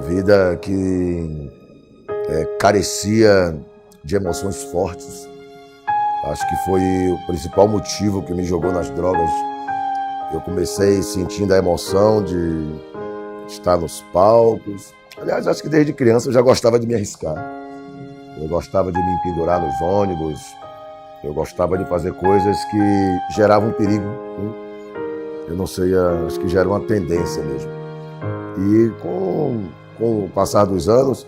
vida que carecia de emoções fortes. Acho que foi o principal motivo que me jogou nas drogas. Eu comecei sentindo a emoção de estar nos palcos. Aliás, acho que desde criança eu já gostava de me arriscar. Eu gostava de me pendurar nos ônibus. Eu gostava de fazer coisas que geravam perigo. Eu não sei, acho que já era uma tendência mesmo. E com o passar dos anos,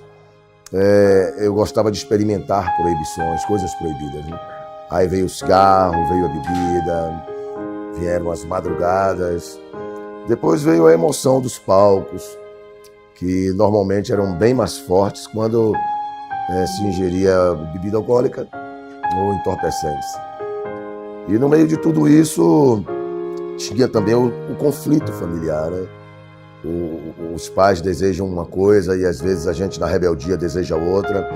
eu gostava de experimentar proibições, coisas proibidas. Aí veio o cigarro, veio a bebida, vieram as madrugadas. Depois veio a emoção dos palcos, que normalmente eram bem mais fortes quando se ingeria bebida alcoólica ou entorpecentes. E no meio de tudo isso, tinha também o conflito familiar, né? Os pais desejam uma coisa e às vezes a gente na rebeldia deseja outra.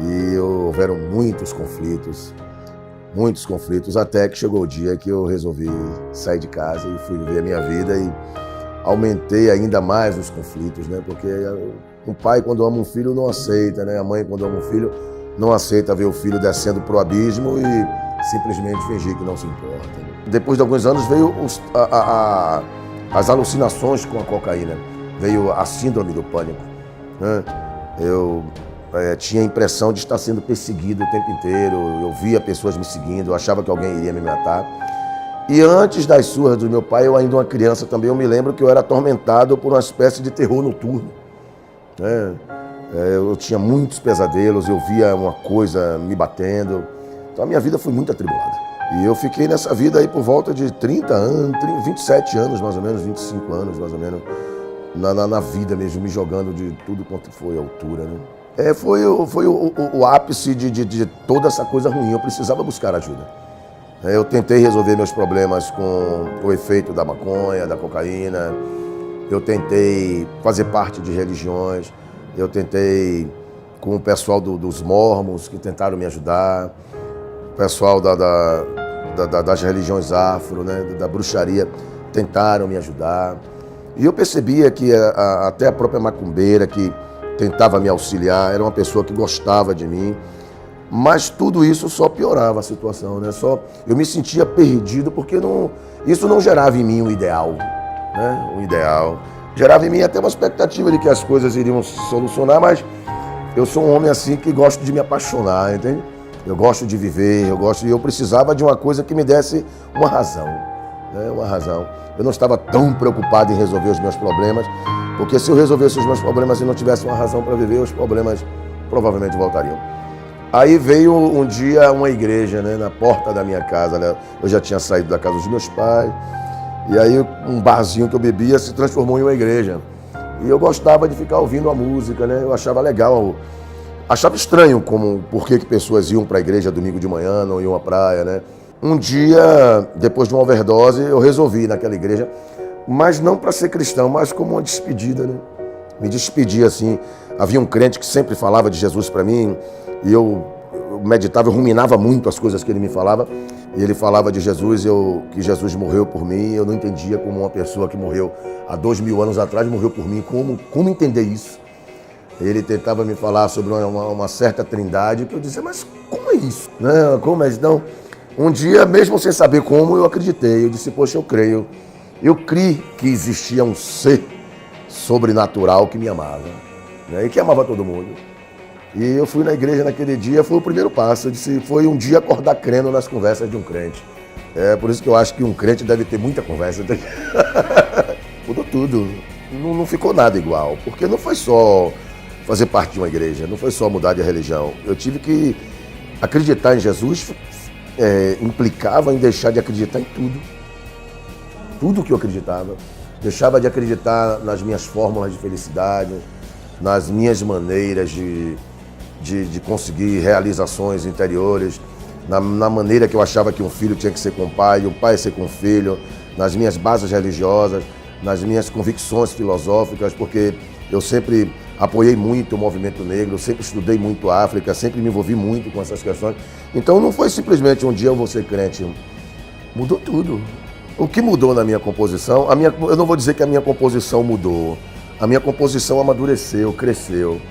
E houveram muitos conflitos, até que chegou o dia que eu resolvi sair de casa e fui viver a minha vida e aumentei ainda mais os conflitos, né? Porque um pai, quando ama um filho, não aceita, né? A mãe, quando ama um filho, não aceita ver o filho descendo pro abismo e simplesmente fingir que não se importa. Depois de alguns anos veio as alucinações com a cocaína, veio a síndrome do pânico, né? Eu tinha a impressão de estar sendo perseguido o tempo inteiro, eu via pessoas me seguindo, eu achava que alguém iria me matar. E antes das surras do meu pai, eu ainda uma criança também, eu me lembro que eu era atormentado por uma espécie de terror noturno, né? Eu tinha muitos pesadelos, eu via uma coisa me batendo, então a minha vida foi muito atribulada. E eu fiquei nessa vida aí por volta de 30 anos, 27 anos mais ou menos, 25 anos mais ou menos, na vida mesmo, me jogando de tudo quanto foi a altura, né? Foi o ápice de toda essa coisa ruim, eu precisava buscar ajuda. Eu tentei resolver meus problemas com o efeito da maconha, da cocaína, eu tentei fazer parte de religiões, eu tentei com o pessoal dos mormons que tentaram me ajudar, o pessoal das religiões afro, né, da bruxaria, tentaram me ajudar. E eu percebia que até a própria macumbeira que tentava me auxiliar era uma pessoa que gostava de mim, mas tudo isso só piorava a situação, né? Eu me sentia perdido porque isso não gerava em mim o ideal, né? O ideal. Gerava em mim até uma expectativa de que as coisas iriam se solucionar, mas eu sou um homem assim que gosto de me apaixonar, entende? Eu gosto de viver, e eu precisava de uma coisa que me desse uma razão, né? Uma razão. Eu não estava tão preocupado em resolver os meus problemas, porque se eu resolvesse os meus problemas e não tivesse uma razão para viver, os problemas provavelmente voltariam. Aí veio um dia uma igreja, né, na porta da minha casa, né? Eu já tinha saído da casa dos meus pais, e aí um barzinho que eu bebia se transformou em uma igreja. E eu gostava de ficar ouvindo a música, né? Eu achava legal. Achava estranho por que pessoas iam para a igreja domingo de manhã, não iam à praia, né? Um dia, depois de uma overdose, eu resolvi ir naquela igreja, mas não para ser cristão, mas como uma despedida, né? Me despedi assim. Havia um crente que sempre falava de Jesus para mim, e eu meditava, eu ruminava muito as coisas que ele me falava, e ele falava de Jesus, que Jesus morreu por mim, eu não entendia como uma pessoa que morreu há 2000 anos atrás morreu por mim, como entender isso? Ele tentava me falar sobre uma certa trindade, que eu dizia, mas como é isso? Não, como é isso? Não. Um dia, mesmo sem saber como, eu acreditei. Eu disse, poxa, eu creio. Eu criei que existia um ser sobrenatural que me amava, né? E que amava todo mundo. E eu fui na igreja naquele dia, foi o primeiro passo. Eu disse, foi um dia acordar crendo nas conversas de um crente. Por isso que eu acho que um crente deve ter muita conversa. Mudou tudo. Não ficou nada igual, porque não foi só fazer parte de uma igreja, não foi só mudar de religião. Eu tive que acreditar em Jesus, implicava em deixar de acreditar em tudo. Tudo que eu acreditava. Deixava de acreditar nas minhas fórmulas de felicidade, nas minhas maneiras de conseguir realizações interiores, na maneira que eu achava que um filho tinha que ser com o pai, e um pai ser com o filho, nas minhas bases religiosas, nas minhas convicções filosóficas, porque eu sempre apoiei muito o movimento negro, sempre estudei muito a África, sempre me envolvi muito com essas questões. Então não foi simplesmente um dia eu vou ser crente, mudou tudo. O que mudou na minha composição, eu não vou dizer que a minha composição mudou, a minha composição amadureceu, cresceu.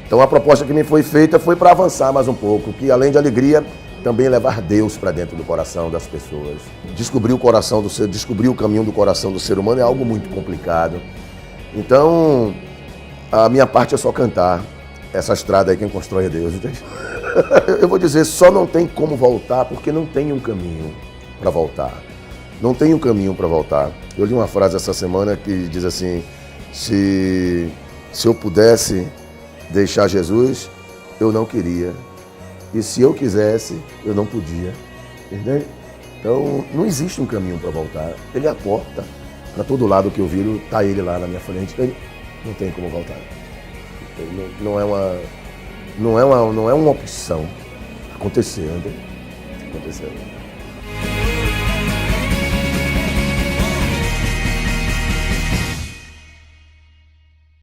Então a proposta que me foi feita foi para avançar mais um pouco, que além de alegria, também levar Deus para dentro do coração das pessoas. Descobrir o coração do ser, descobrir o caminho do coração do ser humano é algo muito complicado. Então, a minha parte é só cantar. Essa estrada aí quem constrói é Deus, entende? Eu vou dizer, só não tem como voltar porque não tem um caminho para voltar. Não tem um caminho para voltar. Eu li uma frase essa semana que diz assim, se eu pudesse deixar Jesus, eu não queria. E se eu quisesse, eu não podia. Entendeu? Então, não existe um caminho para voltar. Ele é a porta. Para todo lado que eu viro, tá ele lá na minha frente. Ele não tem como voltar. Não é uma opção. Aconteceu, entendeu? Aconteceu.